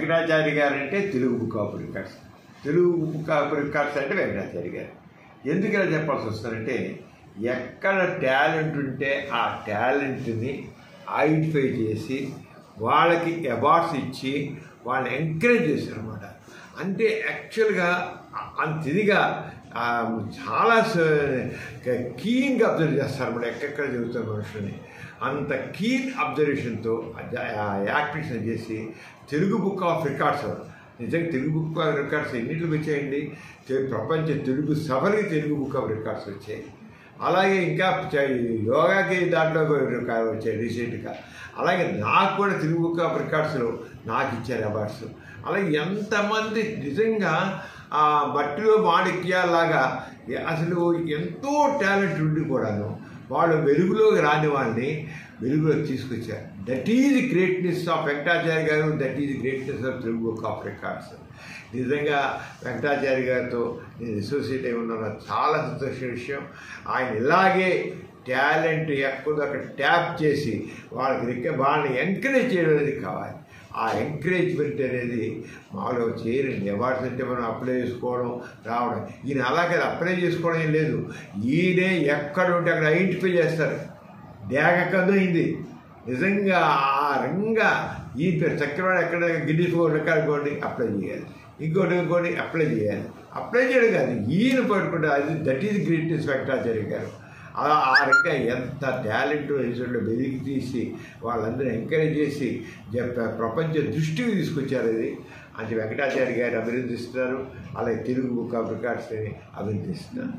వెంకటాచారి గారు అంటే Telugu book of records, Telugu book of records అంటే వెంకటాచారి గారు. ఎందుకలా చెప్పాల్సి వస్తుందంటే ఎక్కడ టాలెంట్ ఉంటే ఆ టాలెంట్ని ఐడెంటిఫై చేసి వాళ్ళకి అవార్డ్స్ ఇచ్చి వాళ్ళని ఎంకరేజ్ చేశారు అనమాట. అంటే యాక్చువల్గా అంత ఇదిగా చాలా కీన్గా అబ్జర్వ్ చేస్తారు అన్నమాట. ఎక్కడెక్కడ జరుగుతున్న మనుషులని అంత కీన్ అబ్జర్వేషన్తో యాక్టివిటీస్ చేసి తెలుగు బుక్ ఆఫ్ రికార్డ్స్, నిజంగా తెలుగు బుక్ ఆఫ్ రికార్డ్స్ ఎన్నింటికి వచ్చాయండి? ప్రపంచ తెలుగు సభలకి తెలుగు బుక్ ఆఫ్ రికార్డ్స్ వచ్చాయి. అలాగే ఇంకా యోగాకి దాంట్లో వచ్చాయి రీసెంట్గా. అలాగే నాకు కూడా తెలుగు బుక్ ఆఫ్ రికార్డ్స్లో నాకు ఇచ్చారు అవార్డ్స్. అలాగే ఎంతమంది నిజంగా ఆ మట్టిలో మాణిక్యాలాగా అసలు ఎంతో టాలెంట్ ఉండి కూడాను వాళ్ళు వెలుగులోకి రాని వాళ్ళని వెలుగులోకి తీసుకొచ్చారు. That is greatness of Venkatachari garu, that is greatness of Telugu book of records. నిజంగా వెంకటాచారి గారితో నేను అసోసియేట్ అయి ఉన్నాను, చాలా సంతోషమైన విషయం. ఆయన ఇలాగే టాలెంట్ ఎక్కడో అక్కడ ట్యాప్ చేసి వాళ్ళని ఎంకరేజ్ చేయడం అనేది కావాలి. ఆ ఎంకరేజ్మెంట్ అనేది మామూలుగా చేయరండి. అవార్డ్స్ అంటే మనం అప్లై చేసుకోవడం రావడం, ఈయన అలాగే అప్లై చేసుకోవడం ఏం లేదు. ఈయనే ఎక్కడ ఉంటే అక్కడ ఐడెంటిఫై చేస్తారు. డేగకదో అయింది నిజంగా ఆ రంగా ఈ పేరు చక్రవాడు ఎక్కడ గిన్నెస్ రికార్డుకోండి అప్లై చేయాలి, ఇంకోటి అప్లై చేయాలి. అప్లై చేయడం కాదు, ఈయన పట్టుకుంటే అది దట్ ఈజ్ గ్రేట్నెస్ వెంకటాచార్య గారు. అలా ఆ రకంగా ఎంత టాలెంట్ ఎన్నిచోట్ల వెలికి తీసి వాళ్ళందరూ ఎంకరేజ్ చేసి ప్రపంచ దృష్టికి తీసుకొచ్చారు. అది అంటే వెంకటాచార్య గారు అభినందిస్తున్నారు. అలాగే తెలుగు బుక్ ఆఫ్ రికార్డ్స్ని అభినందిస్తున్నారు.